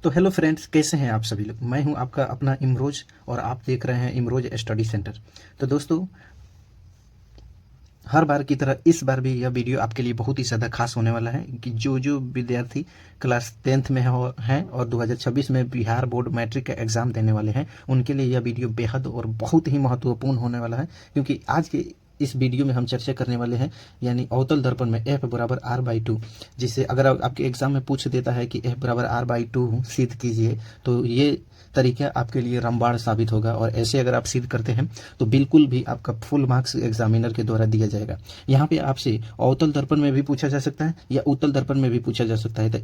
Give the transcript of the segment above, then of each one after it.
तो hello friends, कैसे हैं आप सभी लोग। मैं हूं आपका अपना इमरोज और आप देख रहे हैं इमरोज स्टडी सेंटर। तो दोस्तों, हर बार की तरह इस बार भी यह वीडियो आपके लिए बहुत ही ज़्यादा खास होने वाला है कि जो जो विद्यार्थी क्लास 10th में हैं और 2026 में बिहार बोर्ड मैट्रिक का एग्ज़ाम देने वाले हैं, उनके लिए यह वीडियो बेहद और बहुत ही महत्वपूर्ण होने वाला है। क्योंकि आज के इस वीडियो में हम चर्चा करने वाले हैं यानी अवतल दर्पण में F बराबर R/2, जिससे अगर आपके एग्जाम में पूछ देता है कि F बराबर R/2 सिद्ध कीजिए, तो ये तरीका आपके लिए रामबाण साबित होगा। और ऐसे अगर आप सिद्ध करते हैं तो बिल्कुल भी आपका फुल मार्क्स एग्जामिनर के द्वारा दिया जाएगा। यहाँ पे आपसे अवतल दर्पण में भी पूछा जा सकता है या उत्तल दर्पण में भी पूछा जा सकता है। तो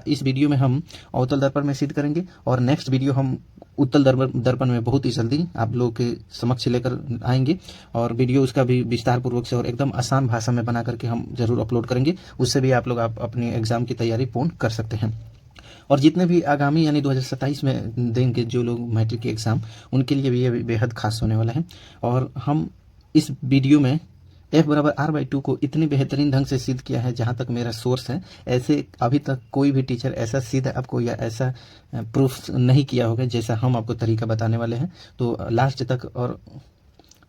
इस वीडियो में हम अवतल दर्पण में सिद्ध करेंगे और नेक्स्ट वीडियो हम उत्तल दर्पण में बहुत ही जल्दी आप लोगों के समक्ष लेकर आएंगे और वीडियो उसका भी विस्तार पूर्वक से और एकदम आसान भाषा में बना करके हम जरूर अपलोड करेंगे। उससे भी आप अपनी एग्जाम की तैयारी पूर्ण कर सकते हैं। और जितने भी आगामी यानी 2027 में देंगे जो लोग मैट्रिक के एग्ज़ाम, उनके लिए भी ये बेहद खास होने वाला है। और हम इस वीडियो में F बराबर R/2 को इतनी बेहतरीन ढंग से सिद्ध किया है, जहाँ तक मेरा सोर्स है ऐसे अभी तक कोई भी टीचर ऐसा सिद्ध आपको या ऐसा प्रूफ नहीं किया होगा जैसा हम आपको तरीका बताने वाले हैं। तो लास्ट तक और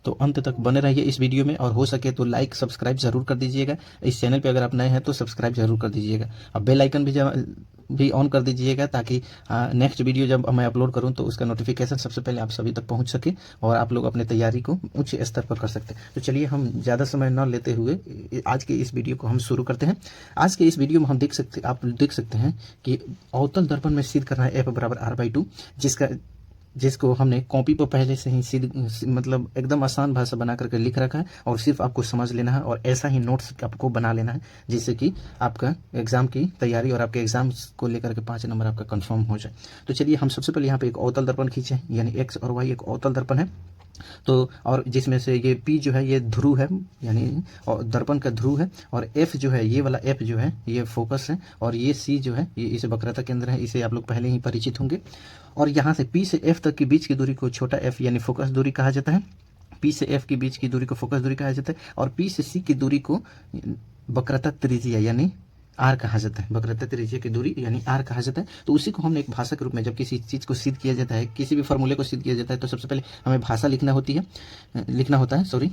तो अंत तक बने रहिए इस वीडियो में, और हो सके तो लाइक सब्सक्राइब जरूर कर दीजिएगा। इस चैनल पे अगर आप नए हैं तो सब्सक्राइब जरूर कर दीजिएगा। अब बेल आइकन भी ऑन कर दीजिएगा ताकि नेक्स्ट वीडियो जब मैं अपलोड करूं तो उसका नोटिफिकेशन सबसे पहले आप सभी तक पहुंच सके और आप लोग अपने तैयारी को उच्च स्तर पर कर सकते हैं। तो चलिए हम ज़्यादा समय न लेते हुए आज के इस वीडियो को हम शुरू करते हैं। आज के इस वीडियो में हम आप देख सकते हैं कि अवतल दर्पण में सिद्ध करना है F बराबर R/2, जिसको हमने कॉपी पर पहले से ही मतलब एकदम आसान भाषा बना करके लिख रखा है और सिर्फ आपको समझ लेना है और ऐसा ही नोट्स आपको बना लेना है जिससे कि आपका एग्जाम की तैयारी और आपके एग्जाम्स को लेकर के 5 नंबर आपका कंफर्म हो जाए। तो चलिए हम सबसे पहले यहाँ पे एक अवतल दर्पण खींचे हैं, यानी एक्स और वाई एक अवतल दर्पण है। तो और जिसमें से ये P जो है ये ध्रुव है, यानी दर्पण का ध्रुव है, और F जो है ये वाला F जो है ये फोकस है, और ये C जो है ये इसे वक्रता केंद्र है। इसे आप लोग पहले ही परिचित होंगे। और यहाँ से P से F तक के बीच की दूरी को छोटा f यानी फोकस दूरी कहा जाता है। P से F के बीच की दूरी को फोकस दूरी कहा जाता है और P से C की दूरी को वक्रता त्रिज्या यानी आर कहा जाता है। वक्रता त्रिज्या की दूरी यानी आर कहा जाता है। तो उसी को हमने एक भाषा के रूप में, जब किसी चीज़ को सिद्ध किया जाता है, किसी भी फॉर्मूले को सिद्ध किया जाता है, तो सबसे पहले हमें भाषा लिखना होता है सॉरी।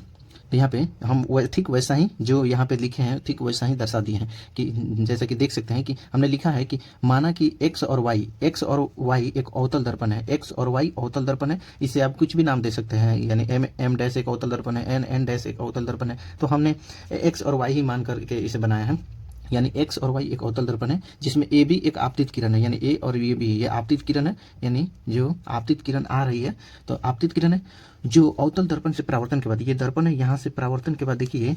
तो यहाँ पे हम ठीक वैसा ही जो यहाँ पे लिखे हैं ठीक वैसा ही दर्शा दिए हैं कि जैसा कि देख सकते हैं कि हमने लिखा है कि माना कि x और y एक अवतल दर्पण है। x और y अवतल दर्पण है। इसे आप कुछ भी नाम दे सकते हैं, यानी m डैश एक अवतल दर्पण है, n डैश एक अवतल दर्पण है। तो हमने x और y ही मान करके इसे बनाया है, यानी x और y एक अवतल दर्पण है जिसमें ए भी एक आपतित किरण है, यानी ए और ये आपतित किरण है, यानी जो आपतित किरण आ रही है तो आपतित किरण है जो अवतल दर्पण से परावर्तन के बाद, ये दर्पण है, यहाँ से परावर्तन के बाद देखिए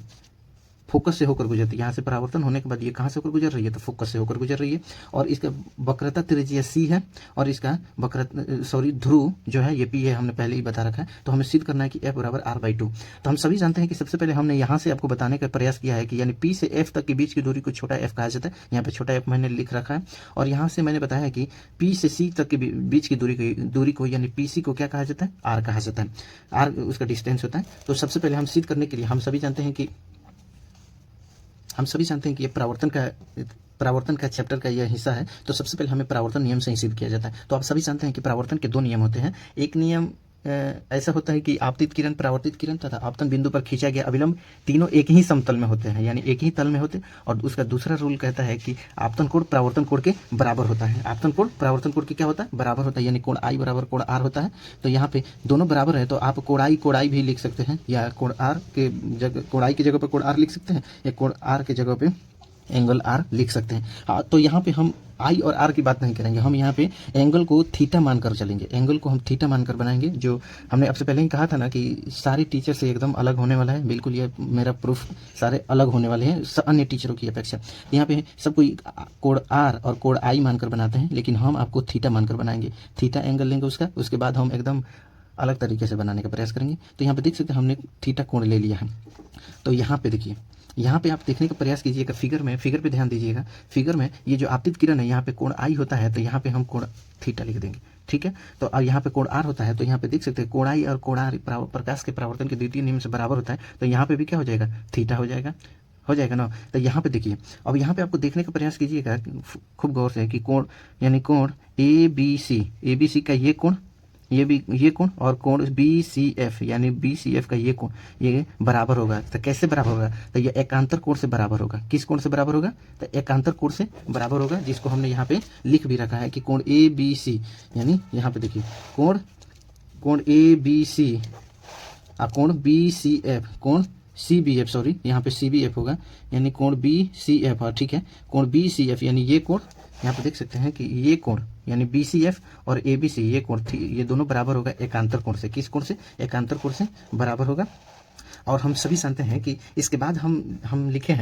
फोकस से होकर गुजरती है। यहाँ से परावर्तन होने के बाद ये कहाँ से होकर गुजर रही है, तो फोकस से होकर गुजर रही है। और इसका वक्रता त्रिज्या C है और इसका ध्रुव जो है ये P है, हमने पहले ही बता रखा है। तो हमें सिद्ध करना है कि F बराबर R/2। तो हम सभी जानते हैं कि सबसे पहले हमने यहाँ से आपको बताने का प्रयास किया है कि यानी P से F तक के बीच की दूरी को छोटा f कहा जाता है। यहाँ पे छोटा f मैंने लिख रखा है। और यहाँ से मैंने बताया है कि P से C तक के बीच की दूरी को यानी PC को क्या कहा जाता है, R कहा जाता है। R उसका डिस्टेंस होता है। तो सबसे पहले हम सिद्ध करने के लिए हम सभी जानते हैं कि ये परावर्तन का चैप्टर का यह हिस्सा है। तो सबसे पहले हमें परावर्तन नियम से ही सिद्ध किया जाता है। तो आप सभी जानते हैं कि परावर्तन के 2 नियम होते हैं। एक नियम ऐसा होता है कि आपतित किरण, परावर्तित किरण तथा आपतन बिंदु पर खींचा गया अभिलंब तीनों एक ही समतल में होते हैं, यानी एक ही तल में होते हैं। और उसका दूसरा रूल कहता है कि आपतन कोण परावर्तन कोण के बराबर होता है। आपतन कोण परावर्तन कोण के क्या होता है, बराबर होता है, यानी कोण I बराबर कोण R होता है। तो यहाँ पे दोनों बराबर है तो आप कोण I भी लिख सकते हैं, या कोण I की जगह पर कोण R लिख सकते हैं, या कोण R की जगह पे एंगल R लिख सकते हैं। हाँ, तो यहाँ पे हम I और R की बात नहीं करेंगे, हम यहाँ पे एंगल को थीटा मानकर चलेंगे। एंगल को हम थीटा मानकर बनाएंगे, जो हमने आपसे पहले ही कहा था ना कि सारे टीचर से एकदम अलग होने वाला है। बिल्कुल ये मेरा प्रूफ सारे अलग होने वाले हैं अन्य टीचरों की अपेक्षा। यहाँ पे सब कोई कोण R और कोण I मानकर बनाते हैं, लेकिन हम आपको थीटा मानकर बनाएंगे। थीटा एंगल लेंगे उसके बाद हम एकदम अलग तरीके से बनाने का प्रयास करेंगे। तो यहाँ पे देख सकते हैं हमने थीटा कोण ले लिया है। तो यहाँ पे देखिए, यहाँ पे आप देखने का प्रयास कीजिएगा, फिगर पे ध्यान दीजिएगा। फिगर में ये जो आपतित किरण है यहाँ पे कोण I होता है, तो यहाँ पे हम कोण थीटा लिख देंगे, ठीक है। तो अब यहाँ पे कोण R होता है, तो यहाँ पे देख सकते हैं कोण I और कोण R प्रकाश के परावर्तन के द्वितीय नियम से बराबर होता है। तो यहाँ पे भी क्या हो जाएगा, थीटा हो जाएगा। हो जाएगा ना। तो यहाँ पे देखिए, अब यहाँ पे आपको देखने का प्रयास कीजिएगा खूब गौर से कि कोण यानी कोण ए बी सी का ये कोण, ये कोण और कोण बी सी एफ यानी बी सी एफ का ये कोण, ये बराबर होगा। तो कैसे बराबर होगा? तो ये एकांतर कोण से बराबर होगा। किस कोण से बराबर होगा? तो एकांतर कोण से बराबर होगा, जिसको हमने यहाँ पे लिख भी रखा है कि कोण ए बी सी, यानी यहाँ पे देखिए कोण ए बी सी और कोण बी सी एफ, कोण सी बी एफ, सॉरी यहाँ पे सी बी एफ होगा, यानी कोण बी सी एफ। हाँ ठीक है, कोण बी सी एफ यानी ये कोण, यहाँ पे देख सकते हैं कि ये कोण यानी बी सी एफ और ए बी सी ये कोण, ये दोनों बराबर होगा एकांतर कोण से। किस कोण से? एकांतर कोण से बराबर होगा। और हम सभी जानते हैं कि इसके बाद हम लिखे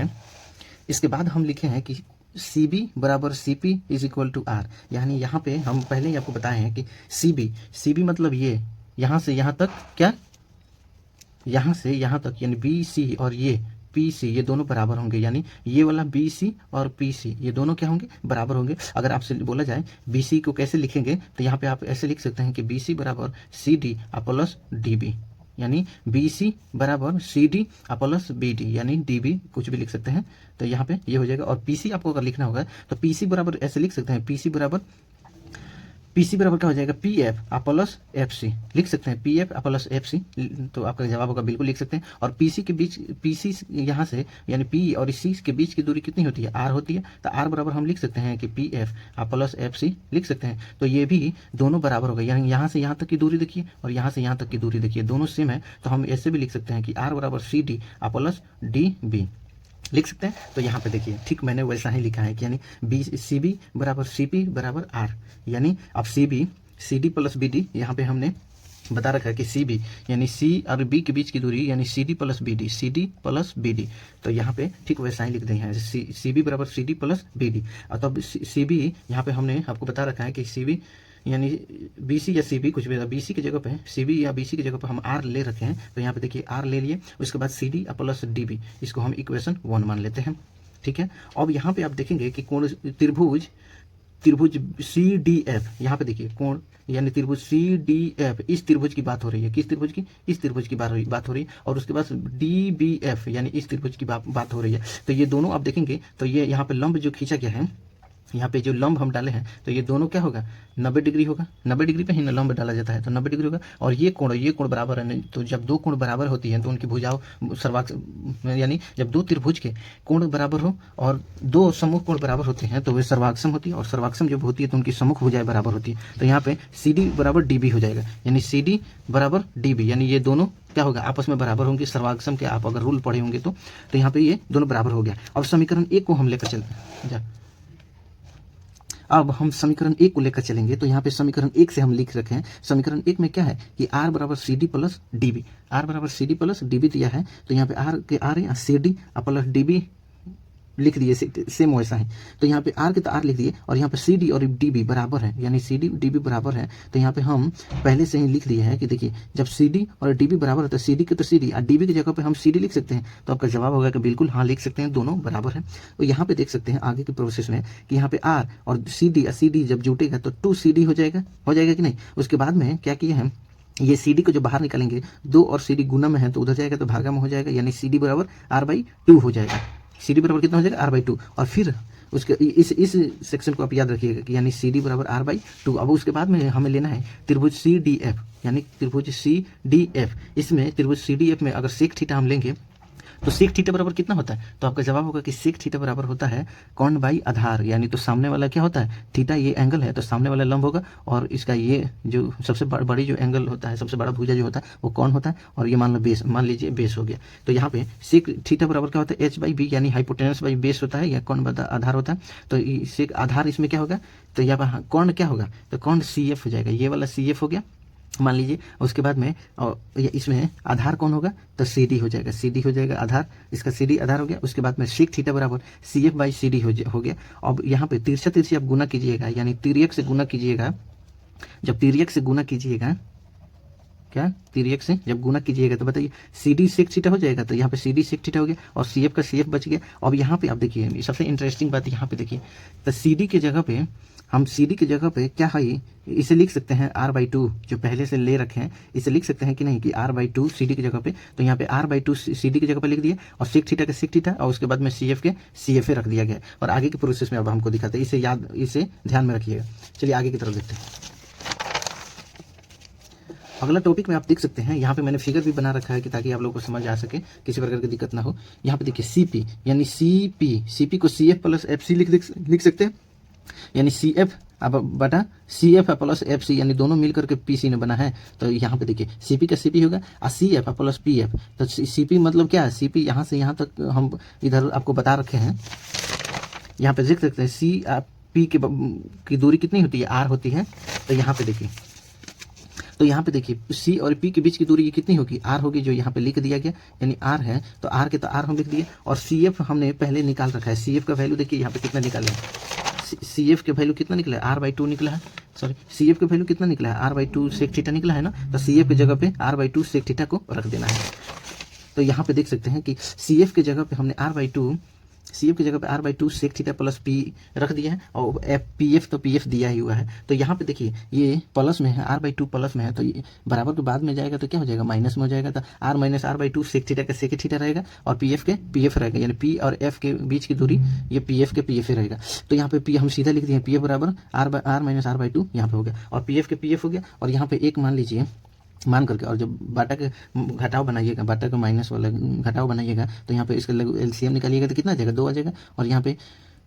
हैं कि सी बी बराबर C P is equal to R, यानी यहाँ पे हम पहले ही आपको बताए हैं कि सी बी मतलब ये यहाँ से यहाँ तक, क्या यहाँ से यहाँ तक, यानी बी सी और ये पी सी ये दोनों बराबर होंगे, यानी ये वाला बी सी और पी सी ये दोनों क्या होंगे? बराबर होंगे। अगर आपसे बोला जाए बी सी को कैसे लिखेंगे, तो यहाँ पे आप ऐसे लिख सकते हैं कि बी सी बराबर C D plus D B, यानी बी सी बराबर C D plus B D, यानी डी बी कुछ भी लिख सकते हैं। तो यहाँ पे ये हो जाएगा। और पी सी आपको अगर लिखना होगा तो पी सी बराबर ऐसे लिख सकते हैं, पी सी बराबर क्या हो जाएगा? P F plus F C लिख सकते हैं, P F plus F C, तो आपका जवाब होगा बिल्कुल लिख सकते हैं। और पी सी के बीच, पी सी यहाँ से यानी पी और सी के बीच की दूरी कितनी होती है? आर होती है। तो आर बराबर हम लिख सकते हैं कि P F plus F C लिख सकते हैं। तो ये भी दोनों बराबर होगा, यानी यहाँ से यहाँ तक की दूरी देखिए और यहाँ से यहाँ तक की दूरी देखिए, दोनों सेम है। तो हम ऐसे भी लिख सकते हैं कि आर बराबर C D plus D B लिख सकते हैं। तो यहाँ पे देखिए ठीक मैंने वैसा ही लिखा है कि यानी बी सी बी बराबर सी पी बराबर आर, यानी अब C B C D plus B D, यहाँ पे हमने बता रखा है कि सी बी यानी सी और बी के बीच की दूरी यानी C D plus B D, C D plus B D. तो यहाँ पे ठीक वैसा ही लिख दें हैं, सी बी बराबर C D plus B D. और तब सी बी यहाँ पे हमने आपको बता रखा है कि सी बी यानी बी सी या सी बी कुछ भी, बी सी की जगह पे सी बी या बी सी की जगह पे हम आर ले रखे हैं। तो यहाँ पे देखिए आर ले लिए, उसके बाद C D plus D B, इसको हम इक्वेशन 1 मान लेते हैं। ठीक है, अब यहाँ पे आप देखेंगे कि कोण त्रिभुज सी डी एफ, यहाँ पे देखिए कोण यानी त्रिभुज सी डी एफ, इस त्रिभुज की बात हो रही है। किस त्रिभुज की? इस त्रिभुज की बात हो रही है। और उसके बाद डी बी एफ यानी इस त्रिभुज की बात हो रही है। तो ये दोनों आप देखेंगे तो ये यहाँ पे लंब जो खींचा गया है, यहाँ पे जो लंब हम डाले हैं, तो ये दोनों क्या होगा? 90 डिग्री होगा। 90 डिग्री पे ही ना लंब डाला जाता है, तो 90 डिग्री होगा। और ये कोण बराबर है, तो जब दो कोण बराबर होती हैं तो उनकी भुजाओं सर्वाक्षम, यानी जब दो त्रिभुज के कोण बराबर हो और दो सम्मुख कोण बराबर होते हैं तो वे सर्वाक्षम होती है, और सर्वाक्षम जब होती है तो उनकी सम्मुख भुजाएं बराबर होती है। तो यहाँ पे सी डी बराबर डी बी हो जाएगा, यानी सी डी बराबर डी बी, यानी ये दोनों क्या होगा? आपस में बराबर होंगे। सर्वाक्षम के आप अगर रूल पढ़े होंगे तो यहाँ पे ये दोनों बराबर हो गया। अब समीकरण 1 को हम लेकर चलते हैं। अब हम समीकरण 1 को लेकर चलेंगे, तो यहाँ पे समीकरण 1 से हम लिख रखे हैं। समीकरण 1 में क्या है कि r बराबर C D plus D B, R बराबर C D plus D B दिया है। तो यहाँ पे आर के आर है, C D plus D B लिख दिए, सेम वैसा है। तो यहाँ पे आर के तो आर लिख दिए, और यहाँ पे सी डी और डी बी बराबर है, यानी सी डी डी बी बराबर है। तो यहाँ पे हम पहले से ही लिख दिए हैं कि देखिए जब सी डी और डी बी बराबर है तो सी डी के तो सी डी और डी बी की जगह पे हम सी डी लिख सकते हैं। तो आपका जवाब होगा कि बिल्कुल हाँ लिख सकते हैं, दोनों बराबर है। तो यहाँ पे देख सकते हैं आगे के प्रोसेस में कि यहाँ पे आर और सी डी जब जुटेगा तो 2 सी डी हो जाएगा कि नहीं। उसके बाद में क्या किया है, ये सी डी को जो बाहर निकालेंगे, 2 और सी डी गुना में है तो उधर जाएगा तो भागा में हो जाएगा, यानी सी डी बराबर r/2 हो जाएगा। सी डी बराबर कितना हो जाएगा? r/2। और फिर उसके इस सेक्शन को आप याद रखिएगा कि यानी सी डी बराबर r/2। अब उसके बाद में हमें लेना है त्रिभुज सी डी एफ, यानी त्रिभुज सी डी एफ। इसमें त्रिभुज सी डी एफ में अगर सेक थीटा हम लेंगे तो सेक थीटा बराबर कितना होता है? तो आपका जवाब होगा कि सेक थीटा बराबर होता है कोण बाई आधार, यानी तो सामने वाला क्या होता है? थीटा, ये एंगल है तो सामने वाला लंब होगा, और इसका ये जो सबसे बड़ी जो एंगल होता है, सबसे बड़ा भुजा जो होता है वो कोण होता है, और ये मान लीजिए बेस हो गया। तो यहाँ पे सेक थीटा बराबर क्या होता है? h/b, यानी हाइपोटेनस बाई बेस होता है, या कोण आधार होता है। तो सेक आधार इसमें क्या होगा? तो यहाँ पर कोण क्या होगा? तो कोण CF हो जाएगा, ये वाला CF हो गया मान लीजिए। उसके बाद में और इसमें आधार कौन होगा? तो CD हो जाएगा, CD हो जाएगा आधार, इसका CD आधार हो गया। उसके बाद में सेक थीटा बराबर CF/CD हो गया। अब यहाँ पे तिरछा आप गुना कीजिएगा, यानी तिर्यक से गुना कीजिएगा। जब तिर्यक से गुना कीजिएगा, क्या तिर्यक से जब गुना कीजिएगा तो बताइए CD सेक थीटा हो जाएगा। तो यहाँ पे CD सेक थीटा हो गया और CF का CF बच गया। अब यहाँ पे आप देखिए सबसे इंटरेस्टिंग बात यहाँ पे देखिए, तो CD की जगह पे हम सी डी की जगह पे क्या है, इसे लिख सकते हैं r/2 जो पहले से ले रखे हैं, इसे लिख सकते हैं कि नहीं कि r/2 सी डी की जगह पे। तो यहाँ पे r/2 सी डी की जगह पे लिख दिए और सेक थीटा का सेक थीटा और उसके बाद में सी एफ के सी एफ ए रख दिया गया। और आगे के प्रोसेस में अब हमको दिखाते हैं, इसे ध्यान में रखिएगा। चलिए आगे की तरफ देखते हैं। अगला टॉपिक में आप देख सकते हैं, यहाँ पे मैंने फिगर भी बना रखा है कि ताकि आप लोगों को समझ आ सके, किसी प्रकार की दिक्कत ना हो। यहाँ पे देखिए सीपी यानी सीपी को C F plus F C लिख सकते हैं, यानी सी एफ अब बटा C F plus F C, यानी दोनों मिलकर के पी सी ने बना है। तो यहाँ पे देखिए सीपी का सीपी होगा और C F plus P F. तो सीपी मतलब क्या है, सीपी यहाँ से यहाँ तक हम इधर आपको बता रखे हैं। यहाँ पे देख सकते हैं सी पी की दूरी कितनी होती है, आर होती है। तो यहाँ पे देखिए, तो यहाँ पे देखिए सी और पी के बीच की दूरी ये कितनी होगी, आर होगी, जो यहाँ पे लिख दिया गया, यानी आर है। तो आर के तो आर हम लिख दिए और सी एफ हमने पहले निकाल रखा है। सी एफ का वैल्यू देखिए यहाँ पे कितना निकाला है, सी एफ के वैल्यू कितना निकला है, r/2 निकला है। सॉरी, सी एफ का वैल्यू कितना निकला है, r/2 सेक थीटा निकला है ना। तो सी एफ की जगह पे r/2 सेक थीटा को रख देना है। तो यहाँ पे देख सकते हैं कि सी एफ की जगह पे हमने सी एफ की जगह पे r/2 sec theta plus P रख दिया है और पी एफ तो पी एफ दिया ही हुआ है। तो यहाँ पे देखिए ये प्लस में है, r/2 प्लस में है, तो ये बराबर के बाद में जाएगा तो क्या हो जाएगा, माइनस में हो जाएगा। तो r minus r/2 sec theta का सेक थीटा रहेगा और पी एफ के पी एफ रहेगा, यानी पी और एफ के बीच की दूरी ये पी एफ के पी एफ रहेगा। तो यहाँ पे पी हम सीधा लिख दिए, पी एफ बराबर r माइनस r/2 यहाँ पे हो गया और पी एफ के पी एफ हो गया। और यहाँ पे एक मान लीजिए, मान करके, और जब बाटा के घटाव बनाइएगा, बाटा का माइनस वाला घटाव बनाइएगा, तो यहाँ पे इसका एलसीएम निकालिएगा तो कितना आ जाएगा, 2 आ जाएगा। और यहाँ पे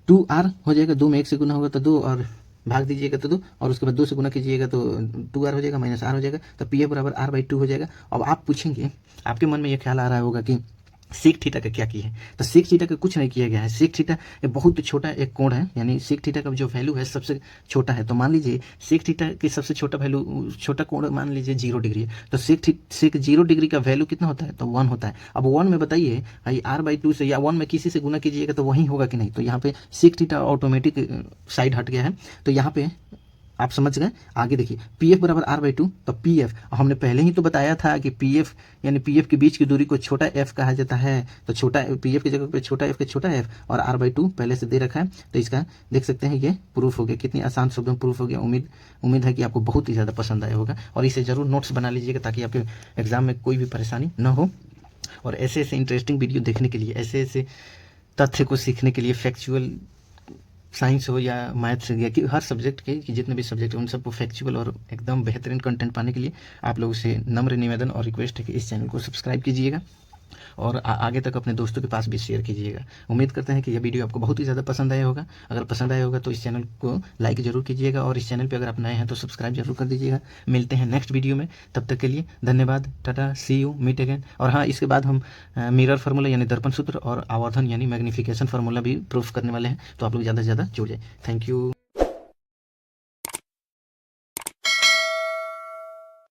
2r हो जाएगा, 2 में 1 से गुना होगा तो 2 और भाग दीजिएगा तो 2, और उसके बाद 2 से गुना कीजिएगा तो 2r हो जाएगा, माइनस r हो जाएगा। तो पी एफ बराबर r/2 हो जाएगा। अब आप पूछेंगे, आपके मन में ये ख्याल आ रहा होगा कि सेक थीटा का क्या किया है। तो सेक थीटा का कुछ नहीं किया गया है। सेक थीटा बहुत छोटा एक कोण है, यानी सेक थीटा का जो वैल्यू है सबसे छोटा है। तो मान लीजिए सेक थीटा की सबसे छोटा वैल्यू, छोटा कोण मान लीजिए 0 डिग्री है। तो सेक 0 डिग्री का वैल्यू कितना होता है, तो 1 होता है। अब 1 में बताइए r/2 से या 1 में किसी से गुना कीजिएगा तो वही होगा कि नहीं। तो यहाँ पे सेक थीटा ऑटोमेटिक साइड हट गया है। तो यहाँ पे आप समझ गए। आगे देखिए पी एफ बराबर r/2, तो पी एफ हमने पहले ही तो बताया था कि पी एफ यानी पी एफ के बीच की दूरी को छोटा एफ कहा जाता है। तो छोटा पी एफ की जगह पे छोटा एफ के छोटा एफ और r/2 पहले से दे रखा है। तो इसका देख सकते हैं ये प्रूफ हो गया, कितनी आसान शब्दों में प्रूफ हो गया। उम्मीद है कि आपको बहुत ही ज़्यादा पसंद आया होगा और इसे ज़रूर नोट्स बना लीजिएगा ताकि आपके एग्जाम में कोई भी परेशानी न हो। और ऐसे ऐसे इंटरेस्टिंग वीडियो देखने के लिए, ऐसे ऐसे तथ्य को सीखने के लिए, फैक्चुअल साइंस हो या मैथ्स या कि हर सब्जेक्ट के कि जितने भी सब्जेक्ट हैं उन सबको फैक्चुअल और एकदम बेहतरीन कंटेंट पाने के लिए आप लोगों से नम्र निवेदन और रिक्वेस्ट है कि इस चैनल को सब्सक्राइब कीजिएगा और आगे तक अपने दोस्तों के पास भी शेयर कीजिएगा। उम्मीद करते हैं कि यह वीडियो आपको बहुत ही ज़्यादा पसंद आया होगा। अगर पसंद आया होगा तो इस चैनल को लाइक ज़रूर कीजिएगा और इस चैनल पे अगर आप नए हैं तो सब्सक्राइब जरूर कर दीजिएगा। मिलते हैं नेक्स्ट वीडियो में, तब तक के लिए धन्यवाद, टाटा, सी यू, मीट अगेन। और हाँ, इसके बाद हम मिरर फार्मूला यानी दर्पण सूत्र और आवर्धन यानी मैग्नीफिकेशन फार्मूला भी प्रूफ करने वाले हैं, तो आप लोग ज़्यादा से ज़्यादा जुड़ जाए। Thank you.